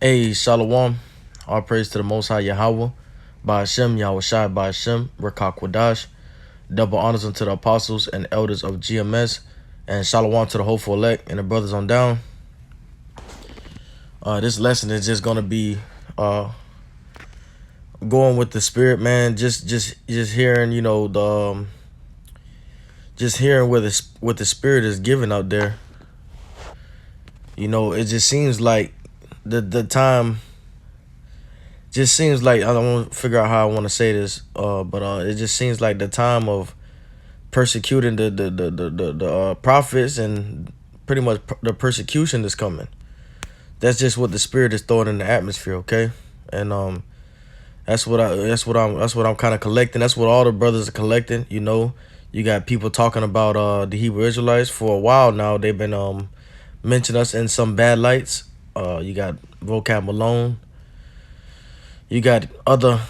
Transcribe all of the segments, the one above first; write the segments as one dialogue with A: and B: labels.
A: Hey, Shalom. All praise to the Most High Yahawah. By Hashem, Yahawashi, by Hashem, Rakakwadash. Double honors unto the apostles and elders of GMS. And Shalom to the hopeful elect and the brothers on down. This lesson is just going to be going with the spirit, man. Just hearing, just hearing what the spirit is giving out there. It just seems like the time just seems like, I don't want to figure out how I want to say this, but it just seems like the time of persecuting the prophets and pretty much the persecution is coming. That's just what the spirit is throwing in the atmosphere, okay? And that's what I'm kind of collecting. That's what all the brothers are collecting. You got people talking about the Hebrew Israelites for a while now. They've been mentioning us in some bad lights. You got Vocab Malone. You got other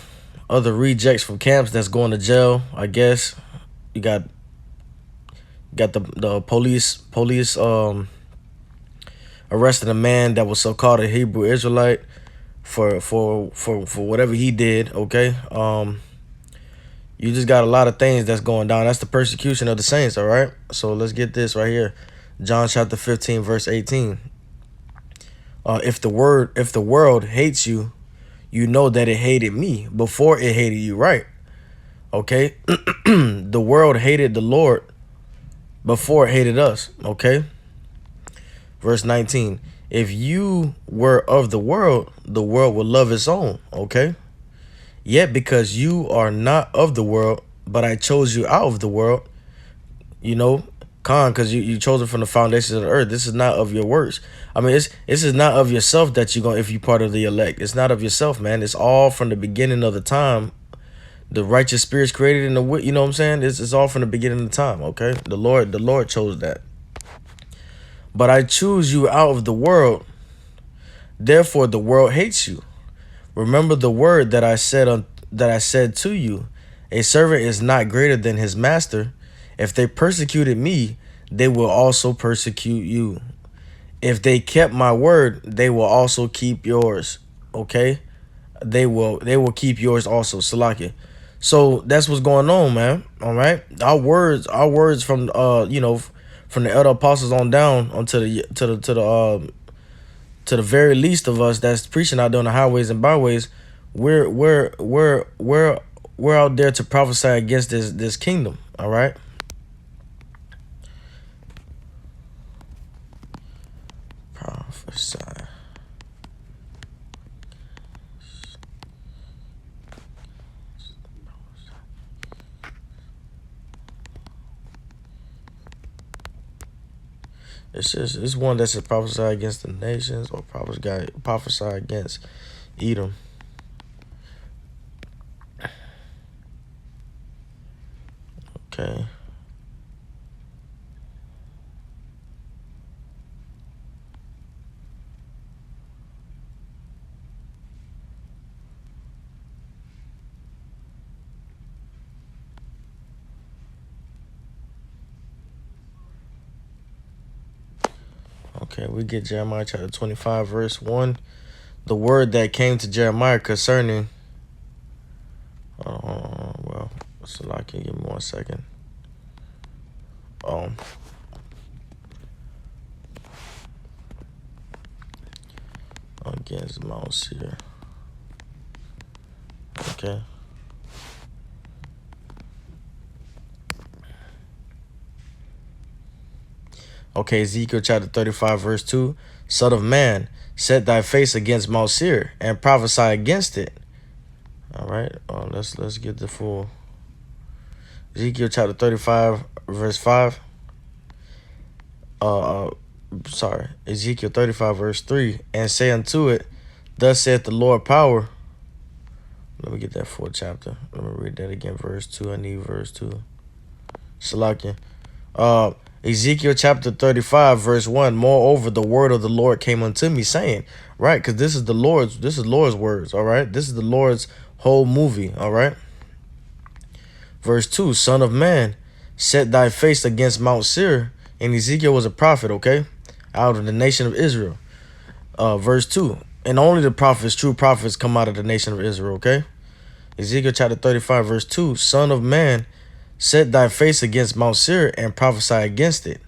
A: rejects from camps that's going to jail, I guess. You got the police arrested a man that was so-called a Hebrew Israelite for whatever he did, okay? You just got a lot of things that's going down. That's the persecution of the saints, all right? So let's get this right here. John chapter 15, verse 18. If the world hates you, you know that it hated me before it hated you, right? Okay? The world hated the Lord before it hated us, okay? Verse 19. If you were of the world would love its own, okay? Yet because you are not of the world, but I chose you out of the world, because you chose it from the foundations of the earth. This is not of your works. I mean, this is not of yourself that you're going, if you're part of the elect. It's not of yourself, man. It's all from the beginning of the time. The righteous spirits created in the, you know what I'm saying? It's all from the beginning of the time, okay? The Lord chose that. But I choose you out of the world. Therefore, the world hates you. Remember the word that I said to you. A servant is not greater than his master. If they persecuted me, they will also persecute you. If they kept my word, they will also keep yours. Okay? They will keep yours also. Salakia. So that's what's going on, man. All right. Our words from from the elder apostles on down onto the very least of us that's preaching out there on the highways and byways. We're out there to prophesy against this kingdom. All right. Prophesy. It's one that says prophesy against the nations or prophesy against Edom. Okay. Okay, we get Jeremiah chapter 25, verse 1. The word that came to Jeremiah concerning... well, so I can give me 1 second. Against Mount Seir. Okay. Okay, Ezekiel chapter 35, verse 2. Son of man, set thy face against Mount Seir and prophesy against it. All right, let's get the full. Ezekiel chapter 35, verse 5. Ezekiel 35, verse 3. And say unto it, thus saith the Lord power. Let me get that full chapter. Let me read that again, verse 2. I need verse 2. Salakia. Ezekiel chapter 35, verse 1. Moreover, the word of the Lord came unto me, saying, right, because this is Lord's words, all right? This is the Lord's whole movie, all right? Verse 2, Son of man, set thy face against Mount Seir. And Ezekiel was a prophet, okay? Out of the nation of Israel. Verse 2, And only the prophets, true prophets, come out of the nation of Israel, okay? Ezekiel chapter 35, verse 2. Son of man, set thy face against Mount Seir and prophesy against it.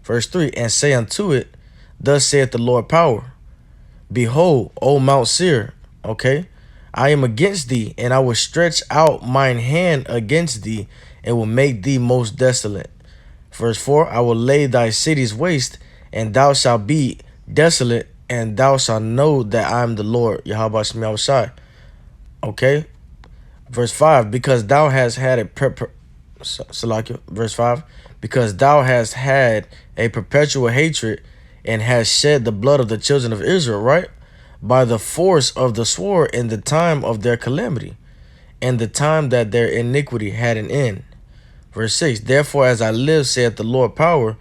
A: Verse 3. And say unto it, thus saith the Lord power. Behold, O Mount Seir, okay? I am against thee, and I will stretch out mine hand against thee, and will make thee most desolate. Verse 4. I will lay thy cities waste, and thou shalt be desolate, and thou shalt know that I am the Lord, Yahawashi. Okay? Verse 5. Because thou hast had verse 5. Because thou hast had a perpetual hatred, and hast shed the blood of the children of Israel, right? By the force of the sword in the time of their calamity, and the time that their iniquity had an end. Verse 6. Therefore, as I live, saith the Lord power,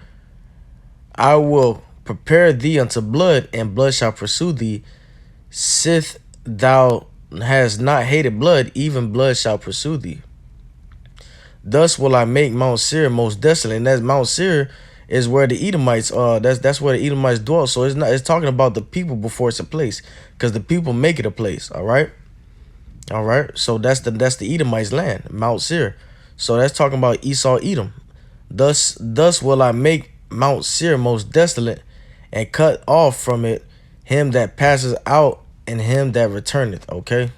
A: I will prepare thee unto blood, and blood shall pursue thee. Sith thou hast not hated blood, even blood shall pursue thee. Thus will I make Mount Seir most desolate. And that Mount Seir is where the Edomites that's where the Edomites dwell. So it's talking about the people before it's a place, because the people make it a place. All right. So that's the Edomites' land, Mount Seir. So that's talking about Esau, Edom. Thus will I make Mount Seir most desolate, and cut off from it him that passes out, and him that returneth. Okay.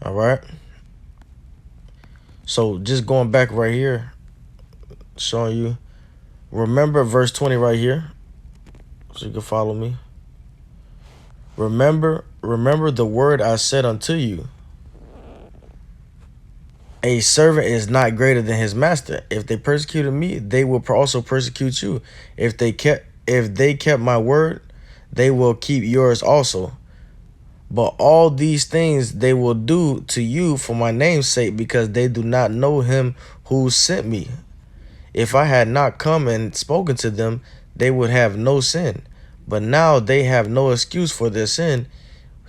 A: All right. So just going back right here, showing you. Remember verse 20 right here, so you can follow me. Remember the word I said unto you. A servant is not greater than his master. If they persecuted me, they will also persecute you. If they kept my word, they will keep yours also. But all these things they will do to you for my name's sake, because they do not know him who sent me. If I had not come and spoken to them, they would have no sin. But now they have no excuse for their sin.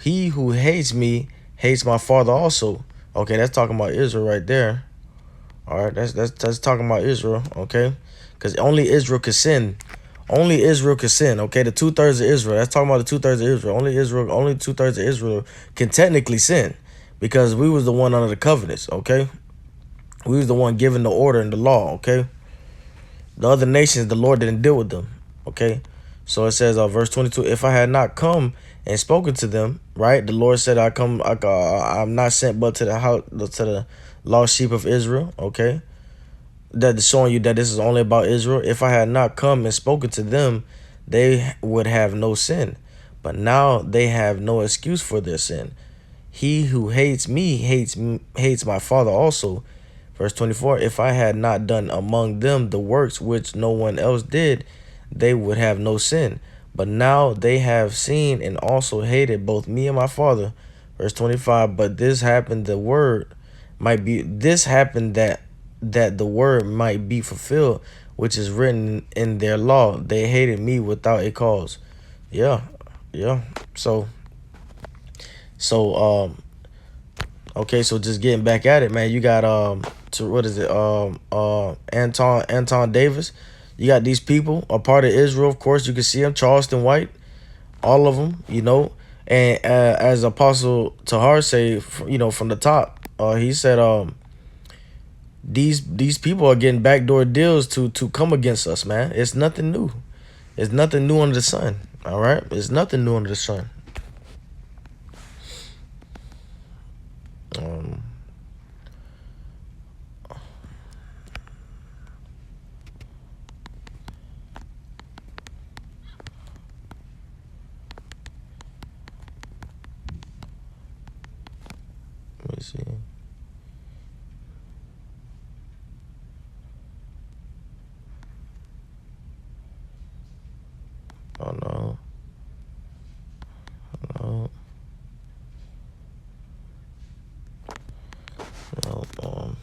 A: He who hates me hates my Father also. Okay, that's talking about Israel right there. All right, that's talking about Israel. Okay, because only Israel could sin. Only Israel could sin. Okay, the 2/3 of Israel. That's talking about the 2/3 of Israel. Only 2/3 of Israel can technically sin, because we was the one under the covenants. Okay, we was the one giving the order and the law. Okay, the other nations, the Lord didn't deal with them. Okay, so it says, verse 22. If I had not come and spoken to them, right? The Lord said, I'm not sent but to the house, to the lost sheep of Israel. Okay. That is showing you that this is only about Israel. If I had not come and spoken to them, they would have no sin. But now they have no excuse for their sin. He who hates me hates my Father also. Verse 24. If I had not done among them the works which no one else did, they would have no sin. But now they have seen and also hated both me and my Father. Verse 25. But this happened the word might be that the word might be fulfilled, which is written in their law. They hated me without a cause. Yeah. So okay, so just getting back at it, man. You got Anton Davis. You got these people, a part of Israel, of course. You can see them, Charleston White, all of them, And as Apostle Tahar say, from the top, he said, these people are getting backdoor deals to come against us, man. It's nothing new. It's nothing new under the sun. All right, it's nothing new under the sun. Let me see. Oh no. No. No.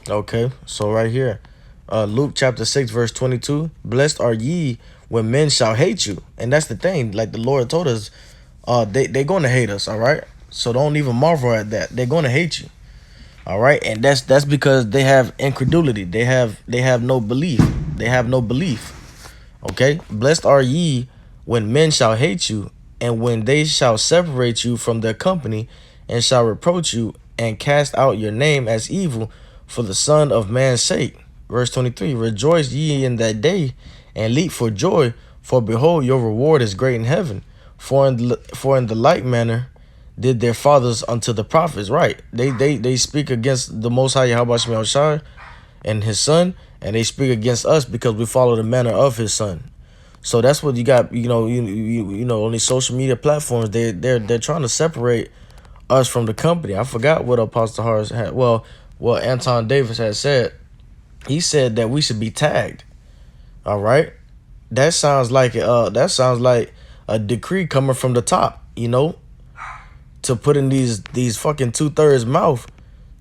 A: Okay, so right here, Luke chapter 6 verse 22. Blessed are ye when men shall hate you. And that's the thing. Like the Lord told us, they're gonna hate us, all right? So don't even marvel at that. They're gonna hate you. All right. And that's because they have incredulity. They have no belief. They have no belief. Okay. Blessed are ye when men shall hate you, and when they shall separate you from their company, and shall reproach you, and cast out your name as evil for the Son of Man's sake. Verse 23. Rejoice ye in that day, and leap for joy, for behold, your reward is great in heaven. For in the like manner did their fathers unto the prophets. Right. They speak against the Most High Yahawashi and his son, and they speak against us because we follow the manner of his son. So that's what you got. On these social media platforms, they're trying to separate us from the company. I forgot what Apostle Harris had. Well, what Anton Davis had said. He said that we should be tagged. All right, that sounds like a decree coming from the top. To put in these fucking 2/3 mouth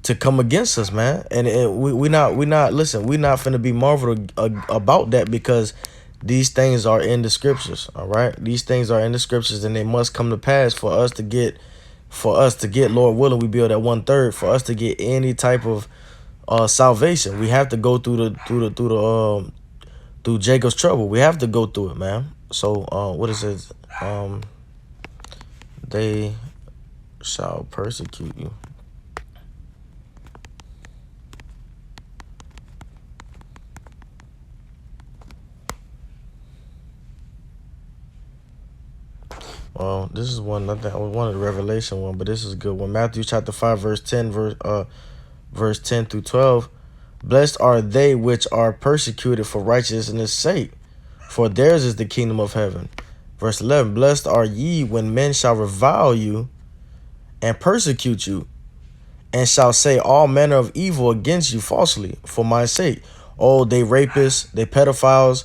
A: to come against us, man. And we not finna be marveled about that, because these things are in the scriptures. All right, these things are in the scriptures, and they must come to pass for us to get, Lord willing, we build at 1/3, for us to get any type of salvation. We have to go through Jacob's trouble. We have to go through it, man. So what is it? They shall persecute you. Well, this is one. I think I wanted the Revelation one, but this is a good one. Matthew chapter 5, verse 10, verse 10 through 12. Blessed are they which are persecuted for righteousness' sake, for theirs is the kingdom of heaven. Verse 11. Blessed are ye when men shall revile you and persecute you, and shall say all manner of evil against you falsely for my sake. Oh, they rapists, they pedophiles,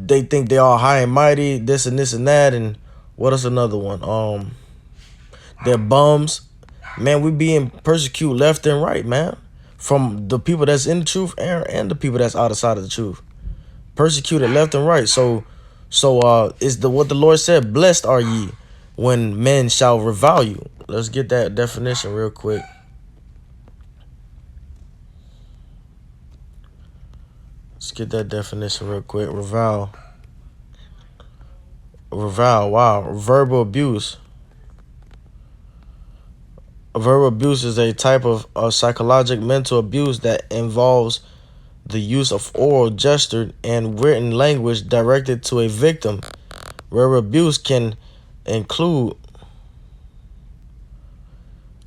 A: they think they are high and mighty, this and this and that, and what is another one? They're bums. Man, we being persecuted left and right, man. From the people that's in the truth and the people that's outside of the truth. Persecuted left and right. So is what the Lord said, blessed are ye when men shall revile you. Let's get that definition real quick. Let's get that definition real quick. Revile. Wow. Verbal abuse. Verbal abuse is a type of psychological mental abuse that involves the use of oral, gestured, and written language directed to a victim. Verbal abuse can include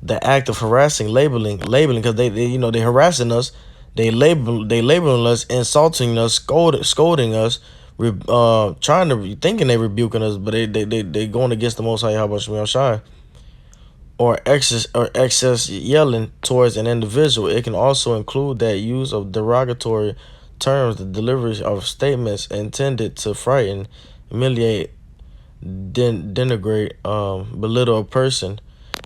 A: the act of harassing, labeling, because they harassing us, they labeling us, insulting us, scolding us, thinking they rebuking us, but they going against the Most High Yahawashi. Or excess yelling towards an individual. It can also include that use of derogatory terms, the delivery of statements intended to frighten, humiliate, denigrate, belittle a person.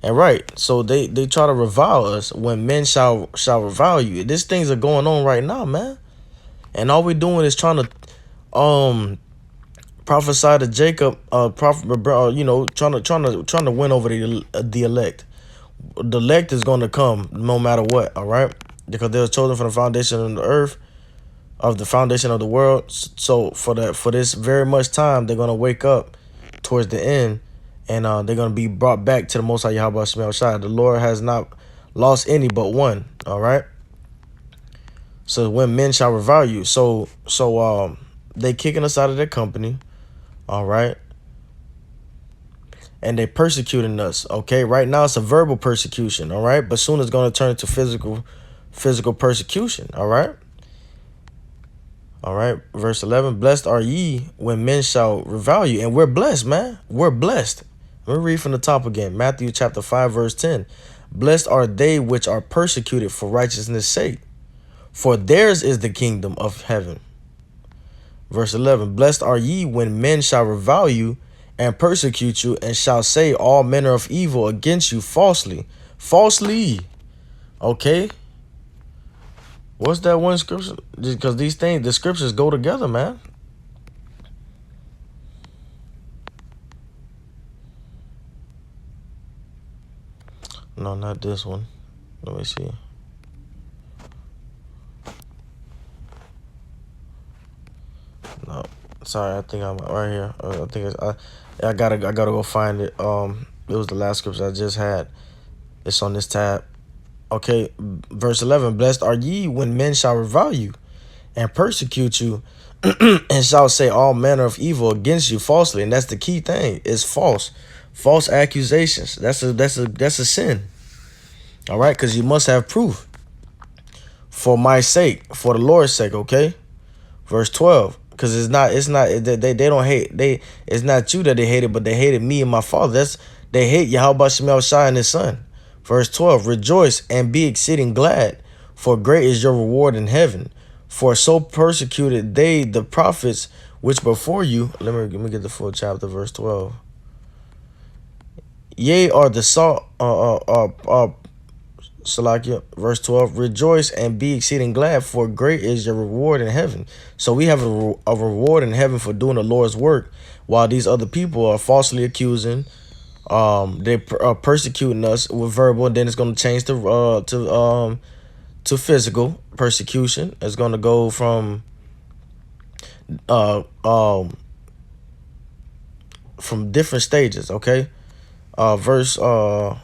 A: And right, so they try to revile us when men shall revile you. These things are going on right now, man. And all we're doing is trying to prophesy to Jacob, trying to win over the elect. The elect is going to come no matter what, all right? Because they were chosen from the foundation of the earth, of the foundation of the world. So for this very much time, they're going to wake up towards the end, and they're going to be brought back to the Most High Yahweh. The Lord has not lost any but one, all right? So when men shall revile you, so they kicking us out of their company. All right. And they persecuting us. Okay. Right now it's a verbal persecution. All right. But soon it's going to turn to physical persecution. All right. All right. Verse 11. Blessed are ye when men shall revile you. And we're blessed, man. We're blessed. Let me read from the top again. Matthew chapter 5, verse 10. Blessed are they which are persecuted for righteousness' sake, for theirs is the kingdom of heaven. Verse 11, blessed are ye when men shall revile you and persecute you, and shall say all manner of evil against you falsely. Falsely. Okay. What's that one scripture? Because these things, the scriptures go together, man. No, not this one. Let me see. No, sorry. I think I'm right here. I think it's, I gotta go find it. It was the last scripture I just had. It's on this tab. Okay, verse 11. Blessed are ye when men shall revile you and persecute you, and shall say all manner of evil against you falsely. And that's the key thing. It's false accusations. That's a sin. All right, because you must have proof. For my sake, for the Lord's sake. Okay, verse 12. Because they don't hate. It's not you that they hated, but they hated me and my Father. They hate Yahawashi and his Son. Verse 12. Rejoice and be exceeding glad, for great is your reward in heaven. For so persecuted they the prophets which before you. Let me get the full chapter, verse 12. Yea, are the salt. Salakia, verse 12. Rejoice and be exceeding glad, for great is your reward in heaven. So we have a reward in heaven for doing the Lord's work, while these other people are falsely accusing. They are persecuting us with verbal, and then it's going to change to physical persecution. It's going to go from different stages. Okay, verse 12.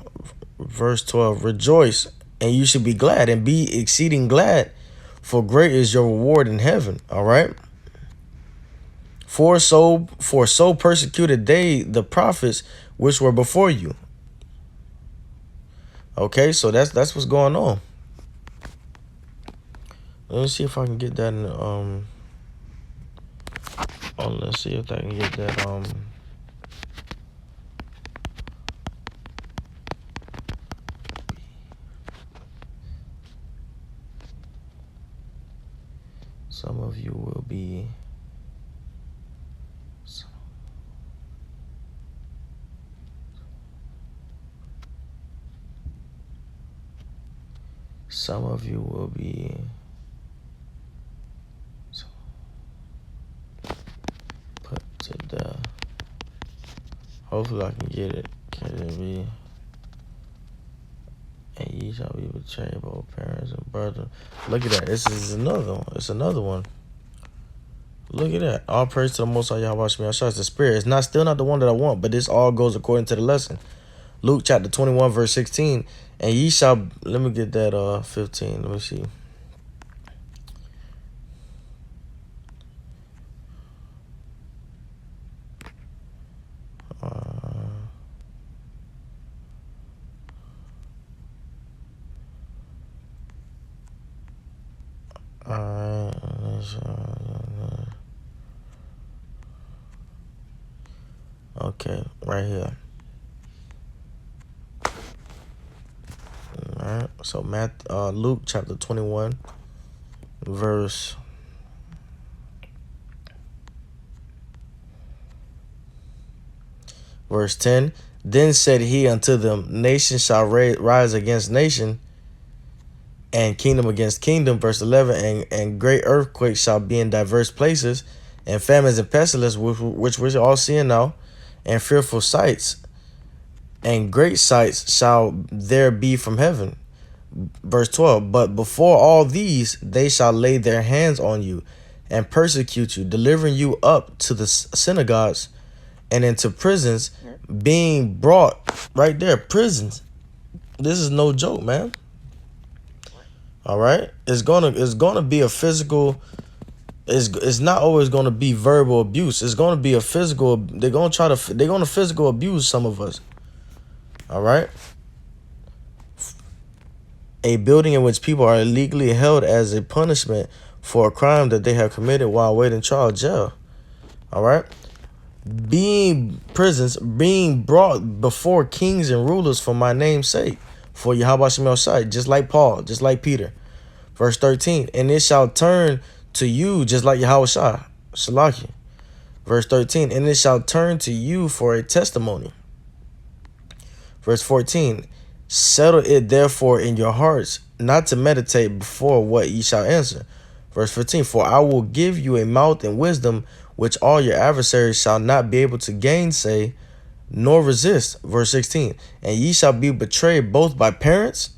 A: Rejoice and you should be glad and be exceeding glad, for great is your reward in heaven. All right. For so persecuted they the prophets which were before you. Okay, so that's what's going on. Let me see if I can get that in let's see if I can get that some of you will be put to death. Hopefully I can get it. Can it be? And ye shall be betrayed by parents and brethren. Look at that. This is another one. It's another one. Look at that. All praise to the Most High Yahawashi. It's the Spirit. It's still not the one that I want, but this all goes according to the lesson. Luke chapter 21, verse 16. And ye shall, let me get that 15. Let me see. Okay, right here. All right. So Luke chapter 21, verse 10. Then said he unto them, nation shall rise against nation, and kingdom against kingdom. Verse 11. And great earthquakes shall be in diverse places, and famines and pestilence, which we're all seeing now, and fearful sights, and great sights shall there be from heaven. Verse 12. But before all these, they shall lay their hands on you and persecute you, delivering you up to the synagogues and into prisons, being brought right there. Prisons. This is no joke, man. All right. It's gonna be a physical. It's not always gonna be verbal abuse. It's gonna be a physical. They're gonna physical abuse some of us. All right. A building in which people are illegally held as a punishment for a crime that they have committed while awaiting trial, jail. All right. Prisons being brought before kings and rulers for my name's sake, for Yahawashi, just like Paul, just like Peter. Verse 13. And it shall turn to you just like Yahawashi, Shalaki. Verse 13. And it shall turn to you for a testimony. Verse 14. Settle it therefore in your hearts, not to meditate before what ye shall answer. Verse 15, for I will give you a mouth and wisdom, which all your adversaries shall not be able to gainsay, nor resist. Verse 16, and ye shall be betrayed both by parents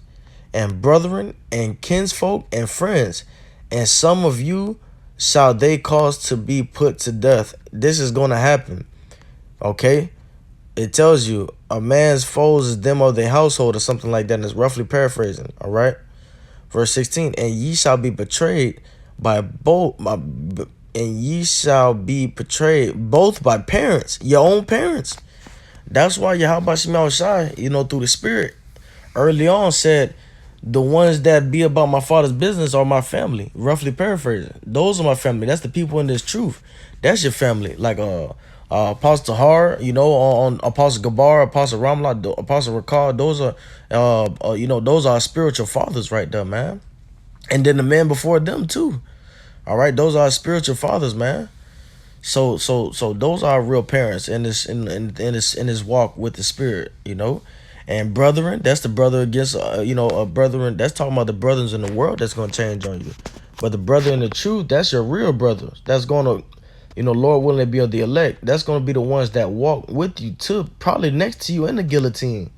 A: and brethren and kinsfolk and friends, and some of you shall they cause to be put to death. This is going to happen. Okay? It tells you a man's foes is them of their household or something like that, and it's roughly paraphrasing. All right? Verse 16, and ye shall be betrayed by both, and ye shall be betrayed both by parents, your own parents. That's why Yahawashi, through the Spirit, early on said, the ones that be about my father's business are my family. Roughly paraphrasing. Those are my family. That's the people in this truth. That's your family. Like Apostle Har, on Apostle Gabar, Apostle Ramla, Apostle Rakar. Those are those are spiritual fathers right there, man. And then the men before them too. All right, those are spiritual fathers, man. So those are real parents in this walk with the Spirit, And brethren, that's the brother against a brethren. That's talking about the brothers in the world that's gonna change on you. But the brother in the truth, that's your real brothers. That's gonna, Lord willing, be of the elect. That's gonna be the ones that walk with you to probably next to you in the guillotine,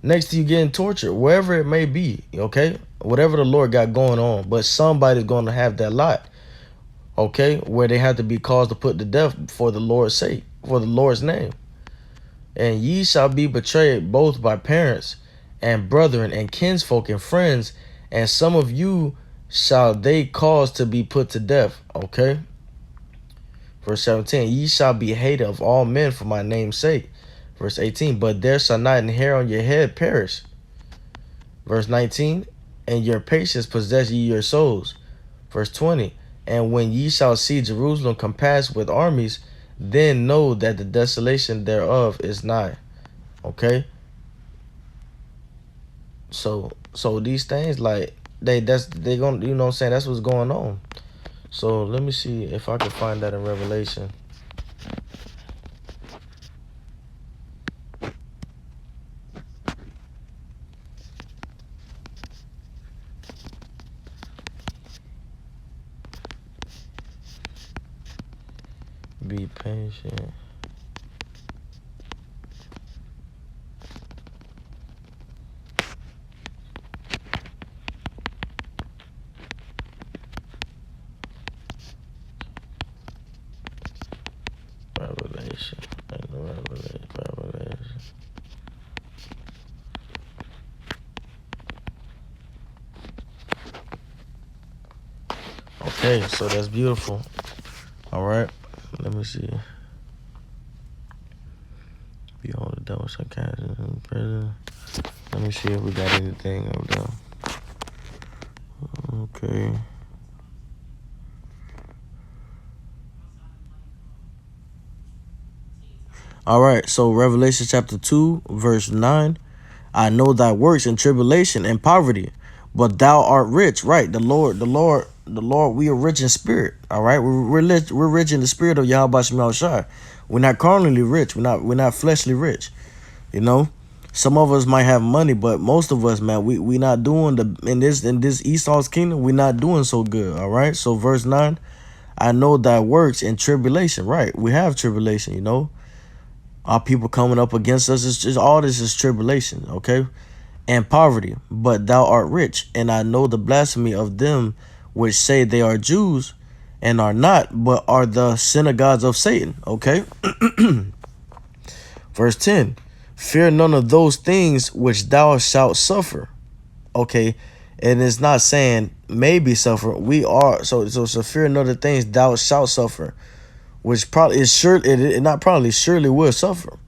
A: next to you getting tortured, wherever it may be. Okay, whatever the Lord got going on, but somebody's gonna have that lot. Okay, where they have to be caused to put to death for the Lord's sake, for the Lord's name. And ye shall be betrayed both by parents and brethren and kinsfolk and friends, and some of you shall they cause to be put to death. Okay. Verse 17, ye shall be hated of all men for my name's sake. Verse 18, but there shall not an hair on your head perish. Verse 19, and your patience possess ye your souls. Verse 20, and when ye shall see Jerusalem compassed with armies, then know that the desolation thereof is nigh. Okay. So these things, like they gonna, what I'm saying, that's what's going on. So let me see if I can find that in Revelation. Be patient. Revelation. Okay, so that's beautiful. All right. Let me see. Behold, the devil shall cast in prison. Let me see if we got anything over there. Okay. All right. So Revelation chapter 2, verse 9. I know thy works in tribulation and poverty, but thou art rich. Right. The Lord, we are rich in spirit. All right. We're rich in the spirit of Yahawashi. We're not carnally rich. We're not fleshly rich. Some of us might have money, but most of us, man, we not doing in this Esau's kingdom, we're not doing so good. All right. So verse 9, I know thy works in tribulation. Right. We have tribulation, Our people coming up against us. It's just all this is tribulation. Okay. And poverty, but thou art rich, and I know the blasphemy of them which say they are Jews and are not, but are the synagogues of Satan. Okay. Verse 10, fear none of those things which thou shalt suffer. Okay. And it's not saying maybe suffer. We are. So fear none of the things thou shalt suffer, which probably is surely will suffer.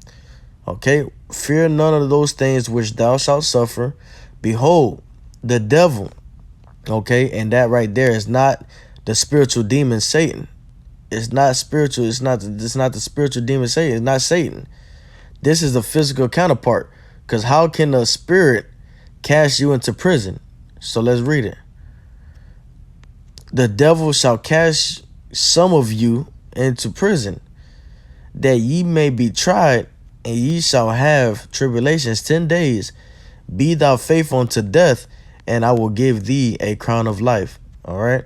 A: Okay, fear none of those things which thou shalt suffer. Behold, the devil. Okay, and that right there is not the spiritual demon Satan. It's not spiritual. It's not the spiritual demon Satan. It's not Satan. This is the physical counterpart. Because how can a spirit cast you into prison? So let's read it. The devil shall cast some of you into prison, that ye may be tried, and ye shall have tribulations 10 days. Be thou faithful unto death, and I will give thee a crown of life. All right.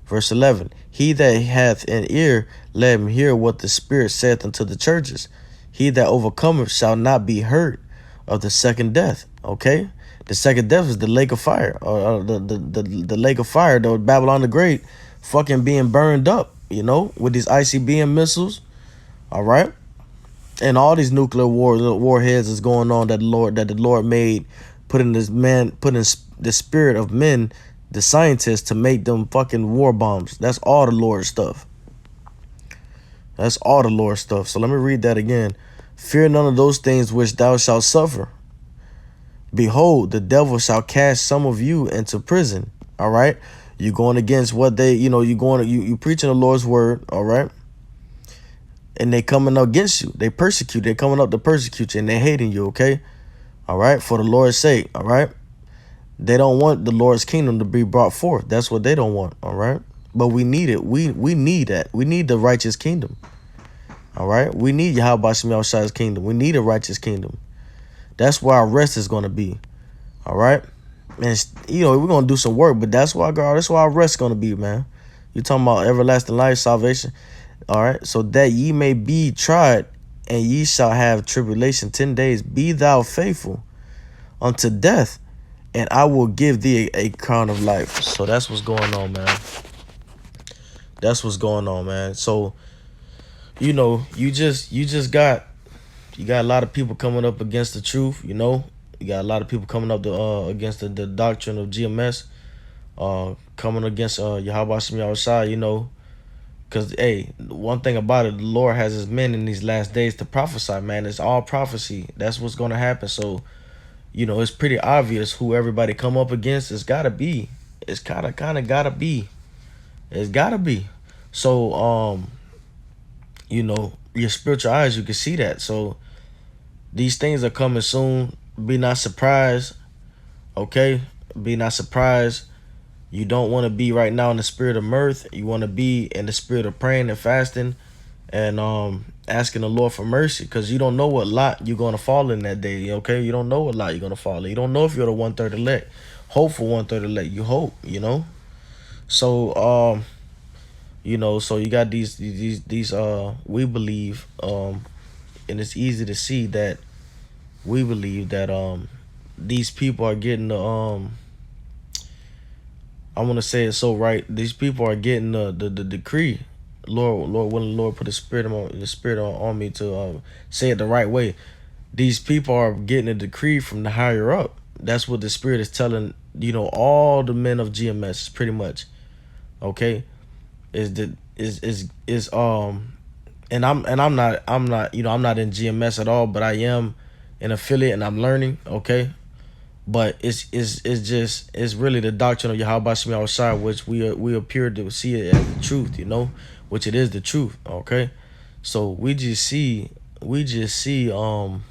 A: Verse 11, he that hath an ear, let him hear what the Spirit saith unto the churches. He that overcometh shall not be hurt of the second death. Okay? The second death is the lake of fire. Or the lake of fire, the Babylon the Great, fucking being burned up, with these ICBM missiles. All right? And all these nuclear warheads is going on that the Lord made, putting the spirit of men, the scientists, to make them fucking war bombs. That's all the Lord stuff. That's all the Lord stuff. So let me read that again. Fear none of those things which thou shalt suffer. Behold, the devil shall cast some of you into prison. All right. You're going against what they, you preaching the Lord's word. All right. And they coming against you. They persecute. They coming up to persecute you, and they hating you. Okay. All right. For the Lord's sake. All right. They don't want the Lord's kingdom to be brought forth. That's what they don't want. All right. But we need it. We need that. We need the righteous kingdom. All right. We need Yahawah's kingdom. We need a righteous kingdom. That's where our rest is going to be. All right. And we're going to do some work, but that's where our rest is going to be, man. You talking about everlasting life, salvation. All right. So that ye may be tried, and ye shall have tribulation 10 days. Be thou faithful unto death, and I will give thee a crown of life. So that's what's going on, man. That's what's going on, man. So, you got a lot of people coming up against the truth. You got a lot of people coming up against the doctrine of GMS, coming against Yahawashi, because, hey, one thing about it, the Lord has his men in these last days to prophesy, man. It's all prophecy. That's what's going to happen. So, it's pretty obvious who everybody come up against. It's got to be. It's kind of got to be. It's got to be. So, your spiritual eyes, you can see that. So, these things are coming soon. Be not surprised. Okay? Be not surprised. You don't want to be right now in the spirit of mirth. You want to be in the spirit of praying and fasting and asking the Lord for mercy, because you don't know what lot you're going to fall in that day. Okay? You don't know what lot you're going to fall in. You don't know if you're the 1/3 elect. Hope for 1/3 elect. You hope, So, so you got these we believe, and it's easy to see that we believe that these people are getting the I want to say it so right. These people are getting the decree. Lord, when the Lord put the spirit on me to say it the right way. These people are getting a decree from the higher up. That's what the Spirit is telling, all the men of GMS, pretty much. Okay, and I'm not I'm not in GMS at all, but I am an affiliate and I'm learning. Okay, but it's really the doctrine of Yahawah, which we appear to see it as the truth, which it is the truth. Okay, so we just see how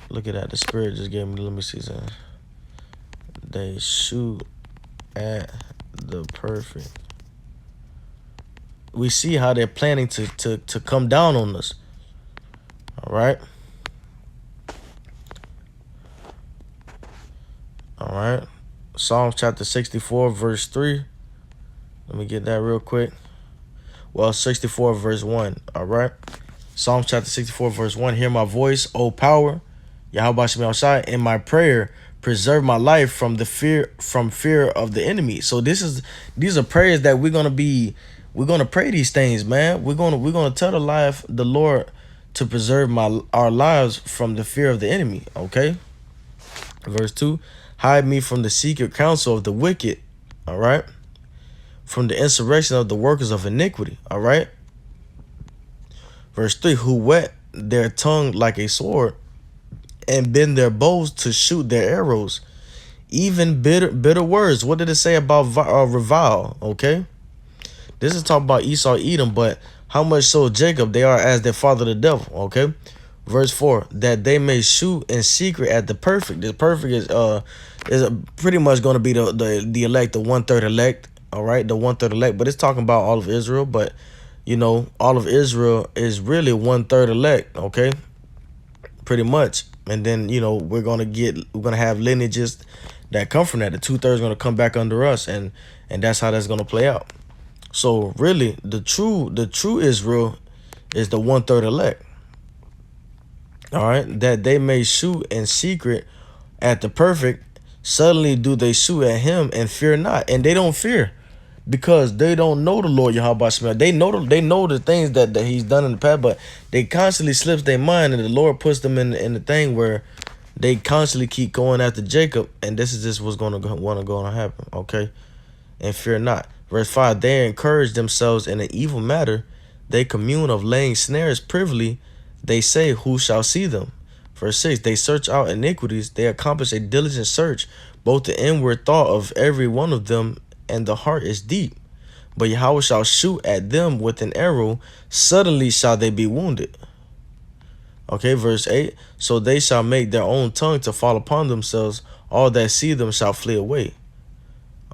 A: look at that. The Spirit just gave me, let me see something. They shoot at the perfect. We see how they're planning to come down on us. All right. All right. Psalms chapter 64, verse 3. Let me get that real quick. Well, 64, verse 1. All right. Psalms chapter 64, verse 1. Hear my voice, O power, Yahawah, in my prayer, preserve my life from fear of the enemy. So these are prayers that we're gonna pray these things, man. We're gonna tell the Lord to preserve our lives from the fear of the enemy. Okay. Verse 2. Hide me from the secret counsel of the wicked. All right. From the insurrection of the workers of iniquity. All right. Verse 3. Who whet their tongue like a sword, and bend their bows to shoot their arrows. Even bitter words. What did it say about revile? Okay. This is talking about Esau, Edom, but how much so Jacob, they are as their father the devil. Okay. Verse 4, that they may shoot in secret at the perfect. The perfect is pretty much going to be the elect, the 1/3 elect. All right, the 1/3 elect, but it's talking about all of Israel. But all of Israel is really 1/3 elect, okay? Pretty much. And then, we're gonna have lineages that come from that. The 2/3 gonna come back under us, and that's how that's gonna play out. So really, the true Israel is the 1/3 elect. All right, that they may shoot in secret at the perfect. Suddenly do they shoot at him and fear not, and they don't fear because they don't know the Lord Yahawashi. They know the things that He's done in the past, but they constantly slips their mind, and the Lord puts them in the thing where they constantly keep going after Jacob, and this is just what's going to happen. Okay, and fear not. Verse 5: They encourage themselves in an evil matter. They commune of laying snares privily. They say, who shall see them? Verse 6: They search out iniquities. They accomplish a diligent search, both the inward thought of every one of them, and the heart is deep. But Yahweh shall shoot at them with an arrow. Suddenly shall they be wounded. Okay, verse 8: So they shall make their own tongue to fall upon themselves. All that see them shall flee away.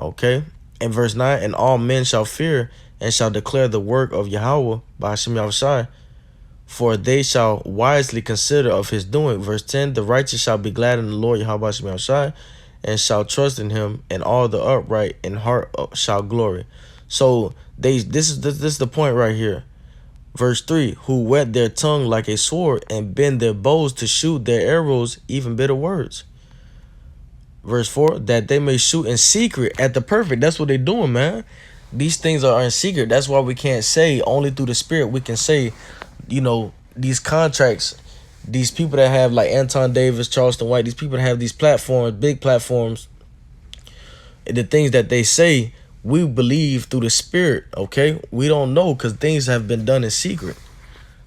A: Okay. And verse 9: And all men shall fear and shall declare the work of Yahawah by Hashem Yahawashi, for they shall wisely consider of his doing. Verse 10: The righteous shall be glad in the Lord Yahweh Hashem Yahawashi, and shall trust in him, and all the upright in heart shall glory. So this is the point right here. Verse 3: Who wet their tongue like a sword, and bend their bows to shoot their arrows, even bitter words. Verse 4: That they may shoot in secret at the perfect. That's what they're doing, man. These things are in secret. That's why we can't say, only through the Spirit we can say, these contracts, these people that have like Anton Davis, Charleston White, these people that have these platforms, big platforms, the things that they say, we believe through the Spirit, okay? We don't know because things have been done in secret.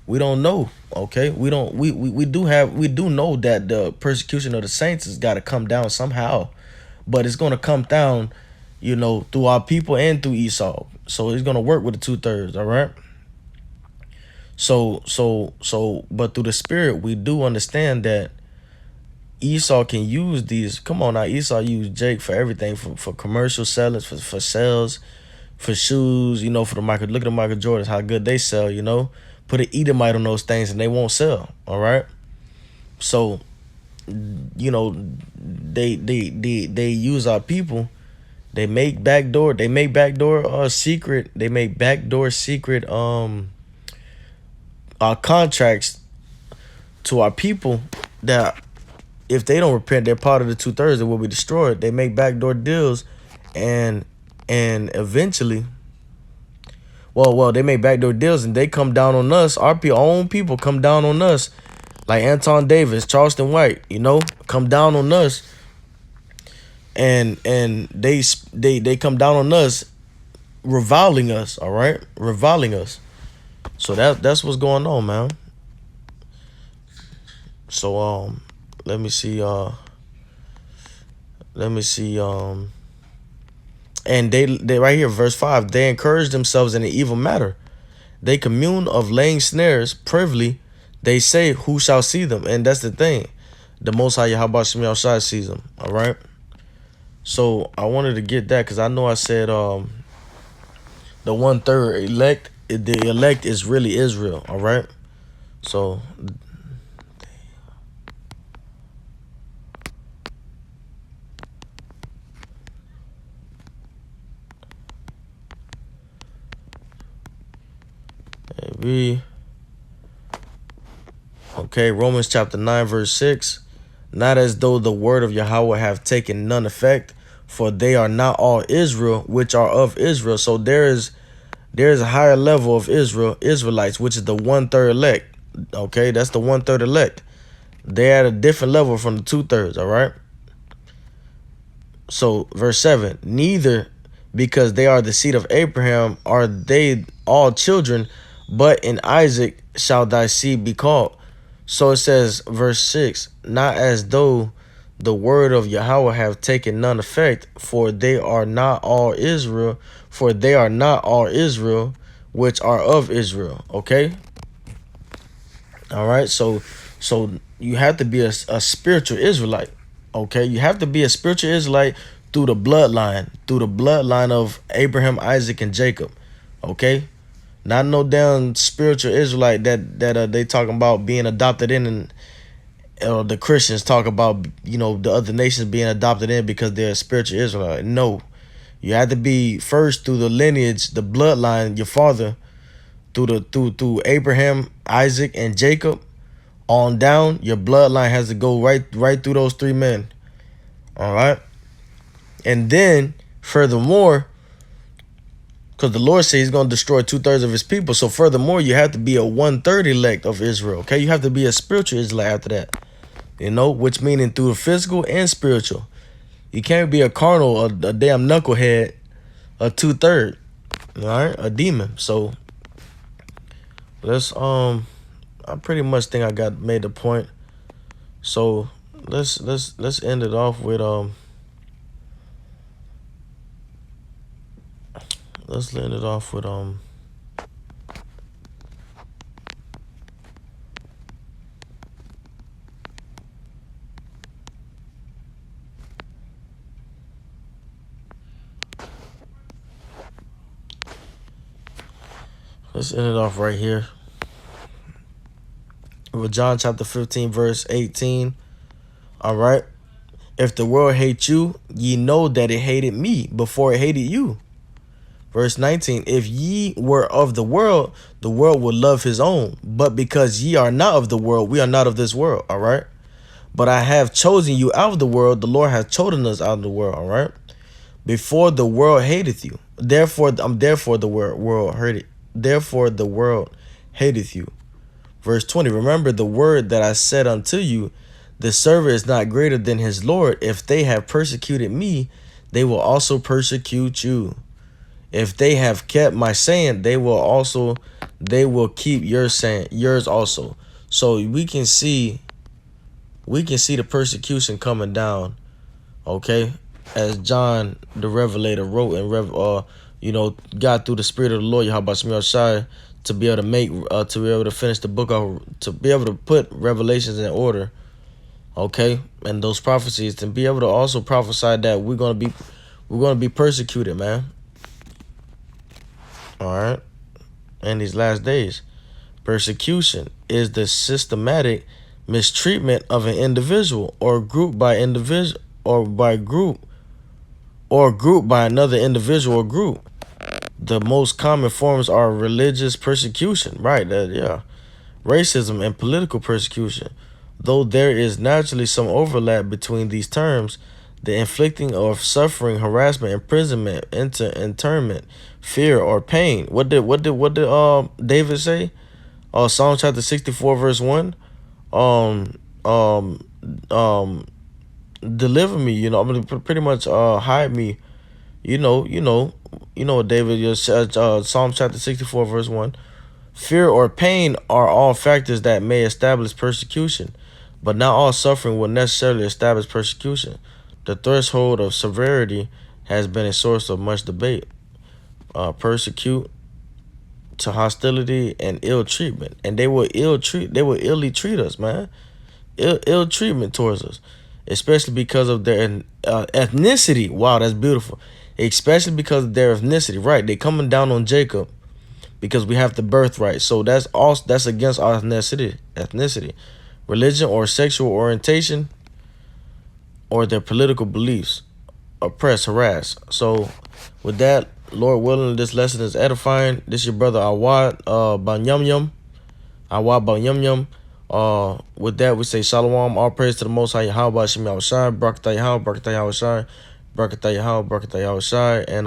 A: We don't know, okay? We do know that the persecution of the saints has got to come down somehow, but it's going to come down, through our people and through Esau. So it's going to work with the 2/3, all right? So, but through the Spirit, we do understand that Esau can use these. Come on now, Esau used Jake for everything, for commercial sellers, for sales, for shoes, for the Michael. Look at the Michael Jordans, how good they sell, Put an Edomite on those things and they won't sell, all right? So, they use our people. They make backdoor secret contracts to our people that if they don't repent, they're part of the 2/3 that will be destroyed. They make backdoor deals, and eventually, they make backdoor deals and they come down on us. Our own people come down on us, like Anton Davis, Charleston White, come down on us, and they come down on us, reviling us. All right, reviling us. So that's what's going on, man. So let me see and they right here, verse 5: They encourage themselves in an evil matter. They commune of laying snares privily. They say, who shall see them? And that's the thing. The Most High Yahawashi Yahawashi sees them. All right. So I wanted to get that because I know I said the 1/3 elect. The elect is really Israel, all right? So Romans chapter 9 verse 6: Not as though the word of Yahweh have taken none effect, for they are not all Israel which are of Israel. So there's a higher level of Israelites, which is the 1/3 elect. Okay, that's the 1/3 elect. They're at a different level from the 2/3, all right? So verse 7: Neither because they are the seed of Abraham are they all children, but in Isaac shall thy seed be called. So it says, verse 6, not as though the word of Yahweh have taken none effect, for they are not all Israel, which are of Israel. Okay. All right. So you have to be a spiritual Israelite. Okay. You have to be a spiritual Israelite through the bloodline of Abraham, Isaac, and Jacob. Okay. Not no damn spiritual Israelite that they talking about being adopted in, and the Christians talk about, you know, the other nations being adopted in because they're a spiritual Israelite. No, you have to be first through the lineage, the bloodline, your father, through Abraham, Isaac, and Jacob on down. Your bloodline has to go right through those three men. All right, and then furthermore, because the Lord says He's going to destroy 2/3 of His people. So furthermore, you have to be a 1/3 elect of Israel. Okay, you have to be a spiritual Israelite after that. You know, which meaning through the physical and spiritual. You can't be a carnal, a damn knucklehead, a 2/3. All right, a demon. So let's I pretty much think I got made the point. So let's end it off with let's end it off with let's end it off right here with John chapter 15 verse 18. All right, if the world hates you, ye know that it hated me before it hated you. Verse 19, if ye were of the world would love his own. But because ye are not of the world, we are not of this world. All right. But I have chosen you out of the world. The Lord has chosen us out of the world. All right. Before the world hateth you. Therefore the world hated. Therefore the world hateth you. Verse 20, remember the word that I said unto you, the servant is not greater than his Lord. If they have persecuted me, they will also persecute you. If they have kept my saying, they will keep yours also. So we can see the persecution coming down, okay? As John the Revelator wrote and got through the Spirit of the Lord Yahawashi to be able to make to be able to finish the book of, to be able to put Revelations in order, okay? And those prophecies, to be able to also prophesy that we're gonna be persecuted, man. All right, in these last days, persecution is the systematic mistreatment of an individual or group by individual or group by another individual or group. The most common forms are religious persecution, right? Racism and political persecution. Though there is naturally some overlap between these terms, the inflicting of suffering, harassment, imprisonment, internment, fear, or pain. What did David say? Psalm chapter 64 verse 1. Deliver me. I'm gonna pretty much hide me. What David said. Psalm chapter 64 verse 1. Fear or pain are all factors that may establish persecution, but not all suffering will necessarily establish persecution. The threshold of severity has been a source of much debate. Persecute to hostility and ill treatment, and they will illy treat us, man. Ill treatment towards us, especially because of their ethnicity. Wow, that's beautiful. Especially because of their ethnicity, right? They coming down on Jacob because we have the birthright. So that's against our ethnicity, religion, or sexual orientation, or their political beliefs. Oppress, harass. So with that, Lord willing, this lesson is edifying. This is your brother Awad Banyum. Awad Banyum. With that, we say Shalom. All praise to the Most High Yahawashi Yahawashi, Barakatah Yahawah, Barakatah Yahawashi, Barakatah Yahawah, Barakatah Yahawashi, and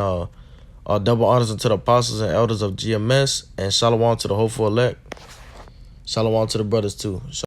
A: double honors unto the apostles and elders of GMS, and Shalom to the hopeful elect. Shalom to the brothers too.